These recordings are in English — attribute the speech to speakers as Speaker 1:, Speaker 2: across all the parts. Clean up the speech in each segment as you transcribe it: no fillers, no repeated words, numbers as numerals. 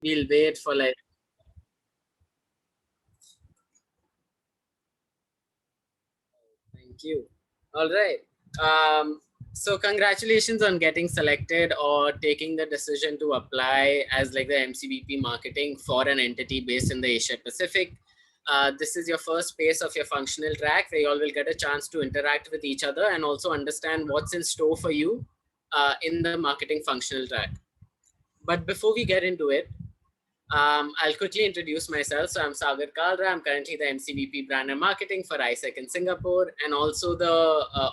Speaker 1: We'll wait for like. Thank you. All right. So congratulations on getting selected or taking the decision to apply as like the MCVP marketing for an entity based in the Asia Pacific. This is your first phase of your functional track where you all will get a chance to interact with each other and also understand what's in store for you in the marketing functional track. But before we get into it, I'll quickly introduce myself. So I'm Sagar Kalra. I'm currently the MCVP Brand and Marketing for ISEC in Singapore, and also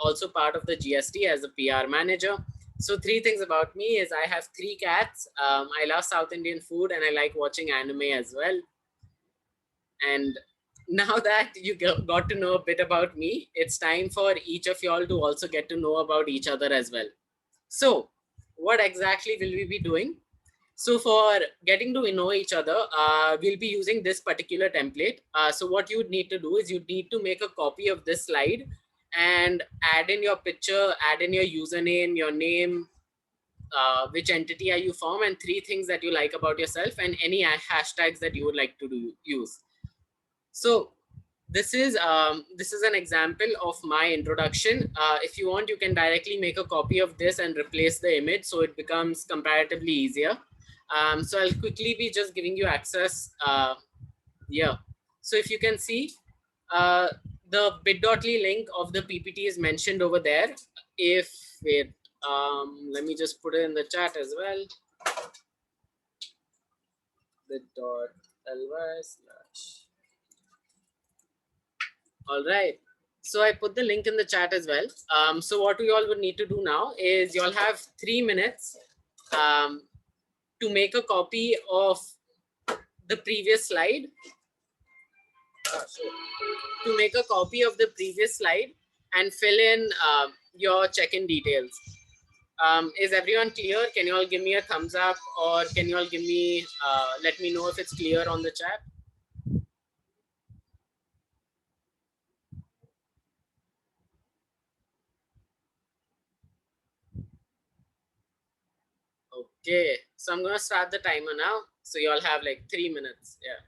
Speaker 1: also part of the GST as a PR manager. So 3 things about me is I have 3 cats. I love South Indian food and I like watching anime as well. And now that you got to know a bit about me, it's time for each of y'all to also get to know about each other as well. So what exactly will we be doing? So for getting to know each other, we'll be using this particular template. So what you need to do is you need to make a copy of this slide and add in your picture, add in your username, your name, which entity are you from, and 3 things that you like about yourself, and any hashtags that you would like to use. So this is an example of my introduction. If you want, you can directly make a copy of this and replace the image so it becomes comparatively easier. So I'll quickly be just giving you access here. So if you can see, the bit.ly link of the PPT is mentioned over there. If wait, let me just put it in the chat as well. Bit.ly/. All right. So I put the link in the chat as well. So what we all would need to do now is you all have 3 minutes to make a copy of the previous slide. To make a copy of the previous slide and fill in your check-in details. Is everyone clear? Can you all give me a thumbs up, or can you all give me, let me know if it's clear on the chat? Okay, so I'm gonna start the timer now. So you all have like 3 minutes. Yeah.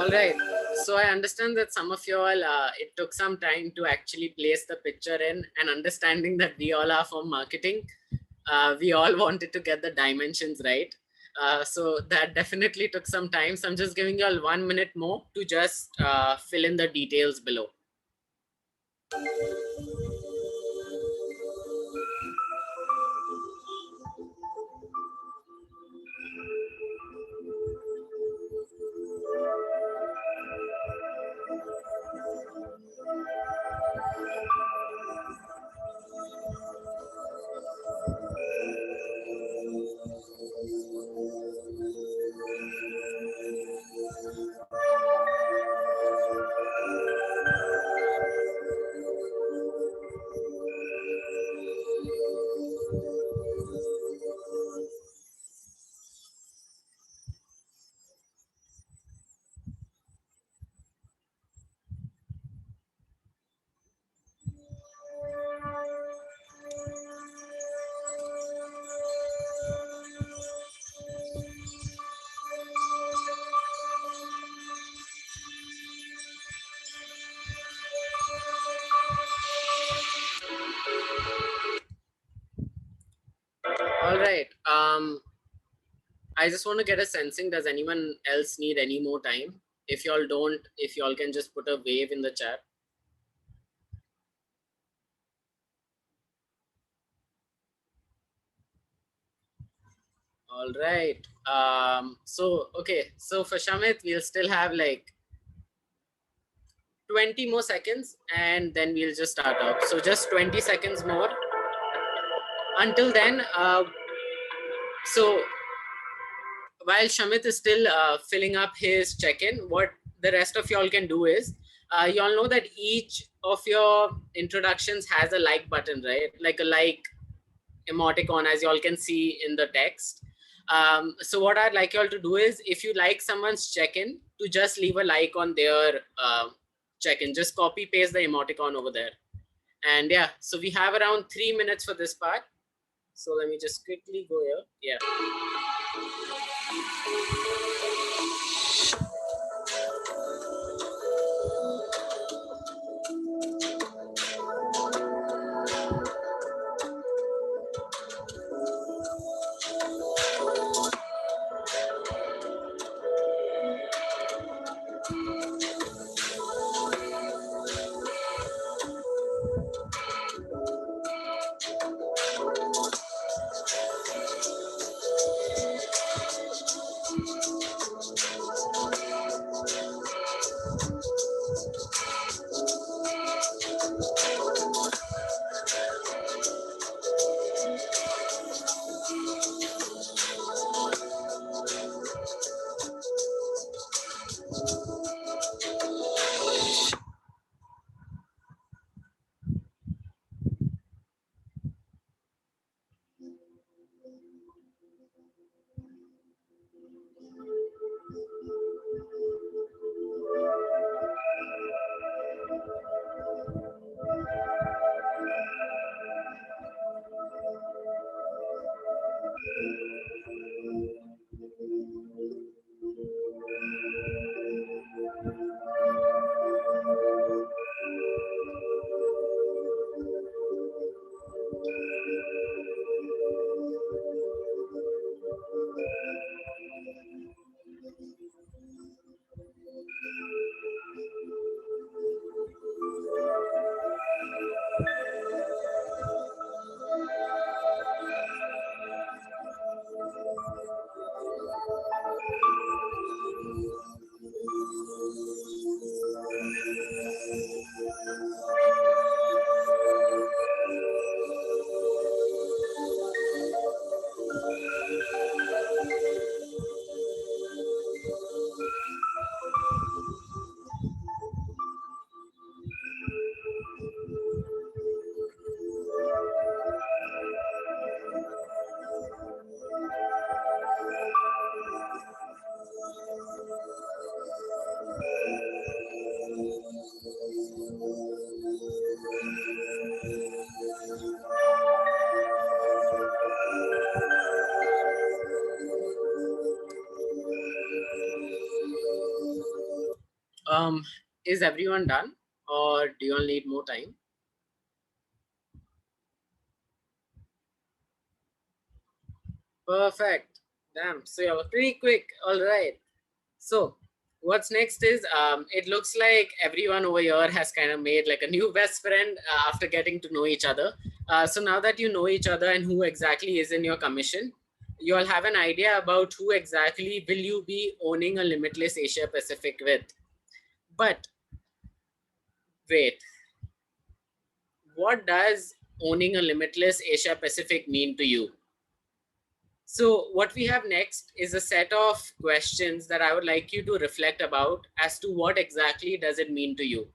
Speaker 1: All right. So I understand that some of you all, it took some time to actually place the picture in, and understanding that we all are from marketing, we all wanted to get the dimensions right. So that definitely took some time. So I'm just giving you all 1 minute more to just fill in the details below. All right. I just want to get a sensing. Does anyone else need any more time? If y'all don't, if y'all can just put a wave in the chat. All right. Okay. So for Shamit, we'll still have like 20 more seconds and then we'll just start out. So just 20 seconds more. Until then, so while Shamit is still filling up his check-in, what the rest of y'all can do is, y'all know that each of your introductions has a like button, right? Like a like emoticon, as y'all can see in the text. So what I'd like y'all to do is, if you like someone's check-in, to just leave a like on their check-in. Just copy paste the emoticon over there. And yeah, so we have around 3 minutes for this part. So let me just quickly go here. Yeah. Is everyone done, or do you all need more time? Perfect. Damn. So you're pretty quick. All right. So what's next is it looks like everyone over here has kind of made like a new best friend after getting to know each other. So now that you know each other and who exactly is in your commission, you all have an idea about who exactly will you be owning a Limitless Asia Pacific with. But wait, what does owning a Limitless Asia Pacific mean to you? So what we have next is a set of questions that I would like you to reflect about as to what exactly does it mean to you.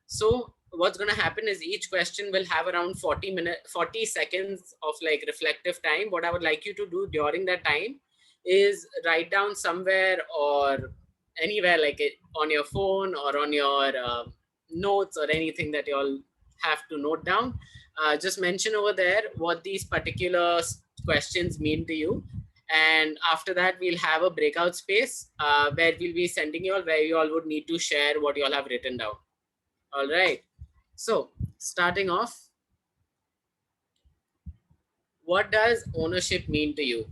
Speaker 1: So what's going to happen is each question will have around 40 seconds of like reflective time. What I would like you to do during that time is write down somewhere or anywhere, like it, on your phone or on your notes or anything that you all have to note down. Just mention over there what these particular questions mean to you. And after that, we'll have a breakout space where we'll be sending you all, where you all would need to share what you all have written down. All right. So starting off, what does ownership mean to you?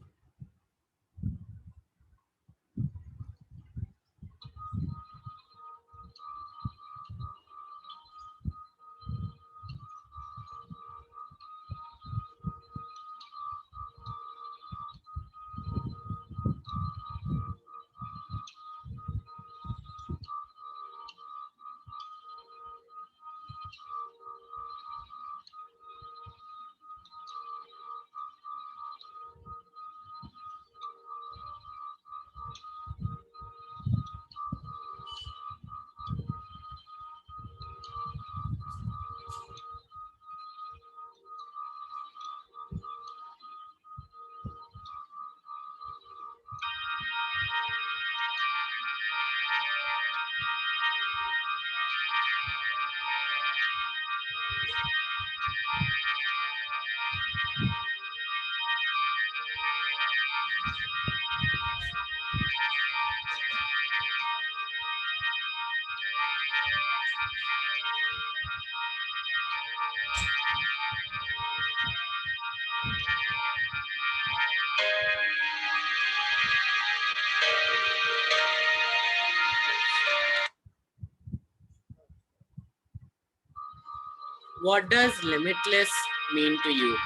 Speaker 1: What does limitless mean to you?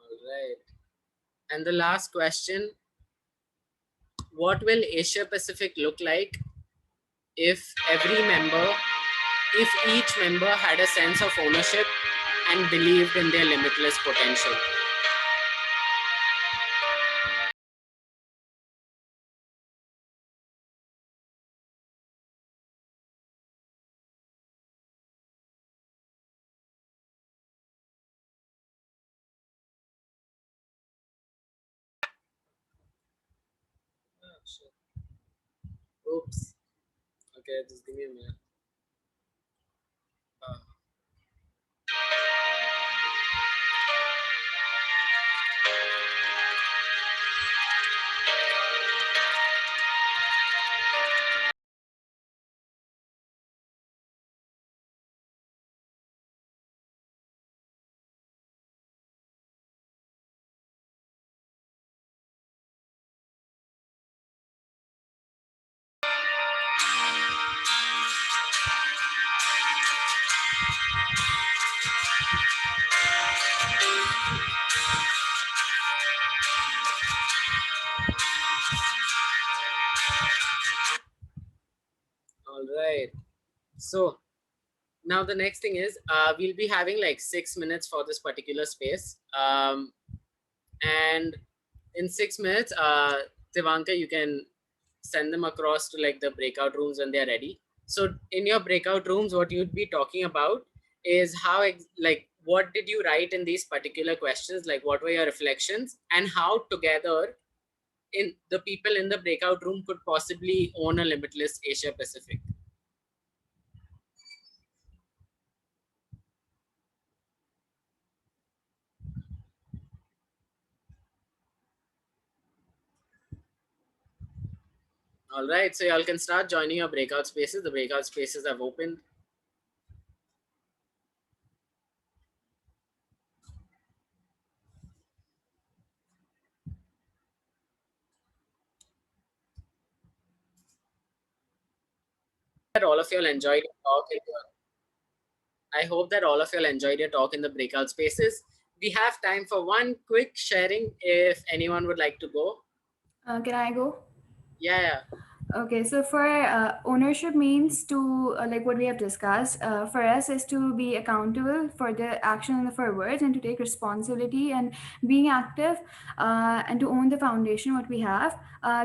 Speaker 1: All right. And the last question, what will Asia Pacific look like if if each member had a sense of ownership and believed in their limitless potential? Oops. Okay, just give me a minute. Uh, all right. So now the next thing is we'll be having like 6 minutes for this particular space. And in 6 minutes, Tivanka, you can send them across to like the breakout rooms when they're ready. So in your breakout rooms, what you'd be talking about is how, like, what did you write in these particular questions? Like, what were your reflections, and how together in the people in the breakout room could possibly own a limitless Asia Pacific. All right, so y'all can start joining your breakout spaces. The breakout spaces have opened. That all of y'all enjoyed your talk. I hope that all of y'all enjoyed your talk in the breakout spaces. We have time for one quick sharing if anyone would like to go.
Speaker 2: Can I go?
Speaker 1: Yeah.
Speaker 2: Okay, so for ownership means to like what we have discussed. For us is to be accountable for the action and for words, and to take responsibility and being active, and to own the foundation what we have.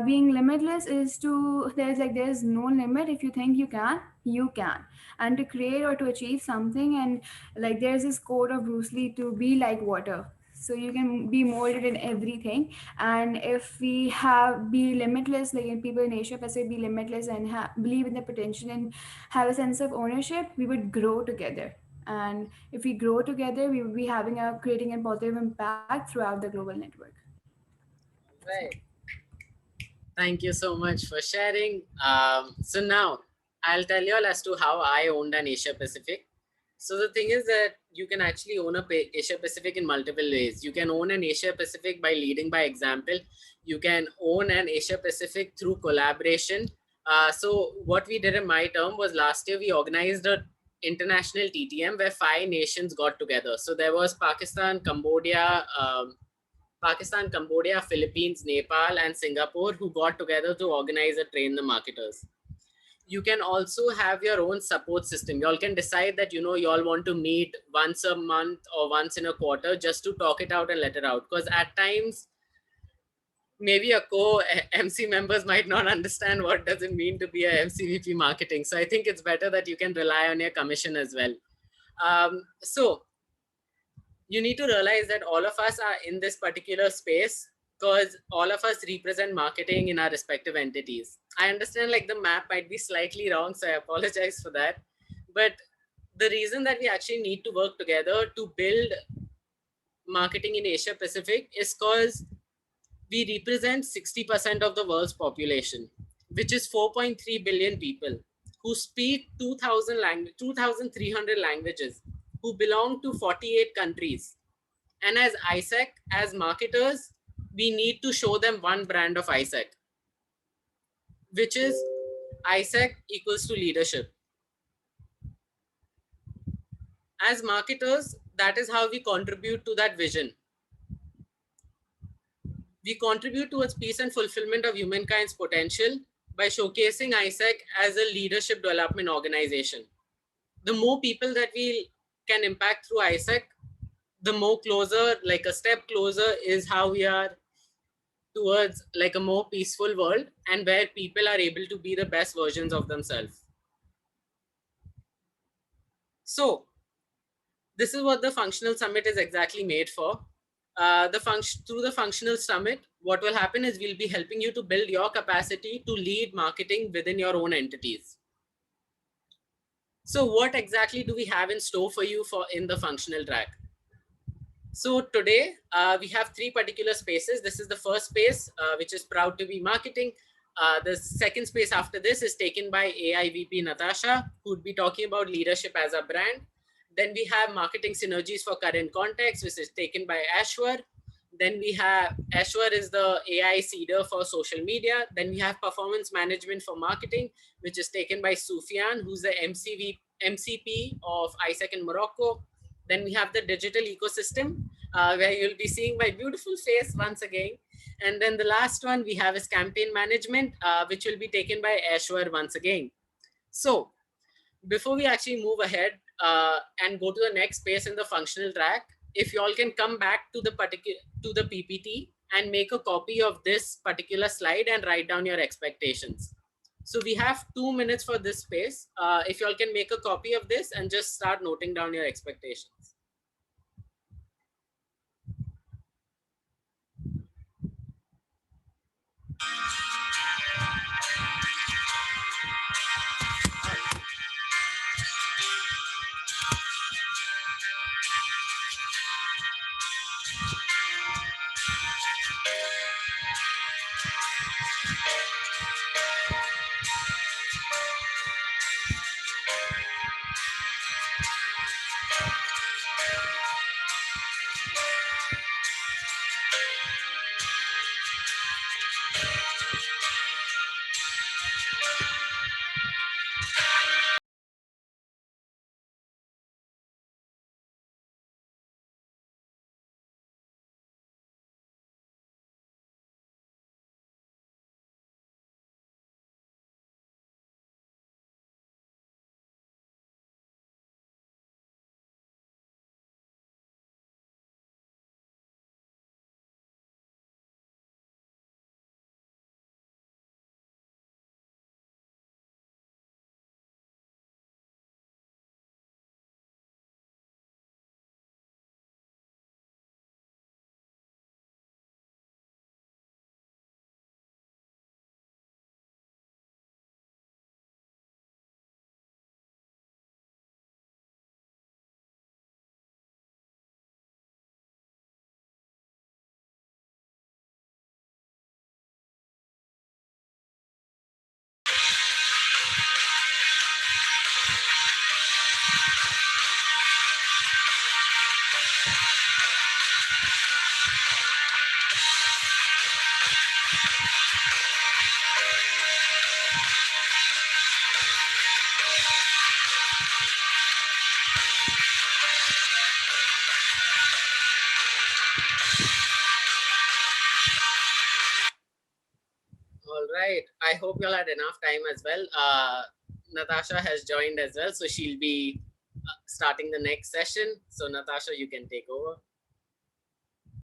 Speaker 2: Being limitless is to there's no limit. If you think you can, you can. And to create or to achieve something, and like there's this quote of Bruce Lee, to be like water. So you can be molded in everything. And if we have be limitless, like in people in Asia Pacific, be limitless and believe in the potential and have a sense of ownership, we would grow together. And if we grow together, we will be having a creating a positive impact throughout the global network. That's it.
Speaker 1: Right. Thank you so much for sharing. So now I'll tell you all as to how I owned an Asia Pacific. So the thing is that you can actually own a Asia Pacific in multiple ways. You can own an Asia Pacific by leading by example. You can own an Asia Pacific through collaboration. So what we did in my term was last year we organized a international TTM where 5 nations got together. So there was Pakistan, Cambodia, Philippines, Nepal, and Singapore who got together to organize a train the marketers. You can also have your own support system. Y'all can decide that y'all want to meet once a month or once in a quarter just to talk it out and let it out. Because at times, maybe a co-MC members might not understand what does it mean to be a MCVP marketing. So I think it's better that you can rely on your commission as well. So you need to realize that all of us are in this particular space because all of us represent marketing in our respective entities. I understand like the map might be slightly wrong, so I apologize for that. But the reason that we actually need to work together to build marketing in Asia Pacific is because we represent 60% of the world's population, which is 4.3 billion people who speak 2,300 languages, who belong to 48 countries. And as ISEC, as marketers, we need to show them one brand of ISEC, which is ISEC equals to leadership. As marketers, that is how we contribute to that vision. We contribute towards peace and fulfillment of humankind's potential by showcasing ISEC as a leadership development organization. The more people that we can impact through ISEC, the more closer, like a step closer, is how we are towards like a more peaceful world and where people are able to be the best versions of themselves. So this is what the functional summit is exactly made for. Through the functional summit, what will happen is we'll be helping you to build your capacity to lead marketing within your own entities. So what exactly do we have in store for you for in the functional track? So today we have 3 particular spaces. This is the first space, which is proud to be marketing. The second space after this is taken by AIVP Natasha, who would be talking about leadership as a brand. Then we have marketing synergies for current context, which is taken by Ashwar. Then we have Ashwar is the AI seeder for social media. Then we have performance management for marketing, which is taken by Sufyan, who's the MCP of ISEC in Morocco. Then we have the digital ecosystem, where you'll be seeing my beautiful face once again. And then the last one we have is campaign management, which will be taken by Ashwar once again. So before we actually move ahead and go to the next space in the functional track, if you all can come back to the PPT and make a copy of this particular slide and write down your expectations. So we have 2 minutes for this space. If you all can make a copy of this and just start noting down your expectations. All right. I hope you all had enough time as well. Natasha has joined as well, so she'll be starting the next session. So Natasha, you can take over.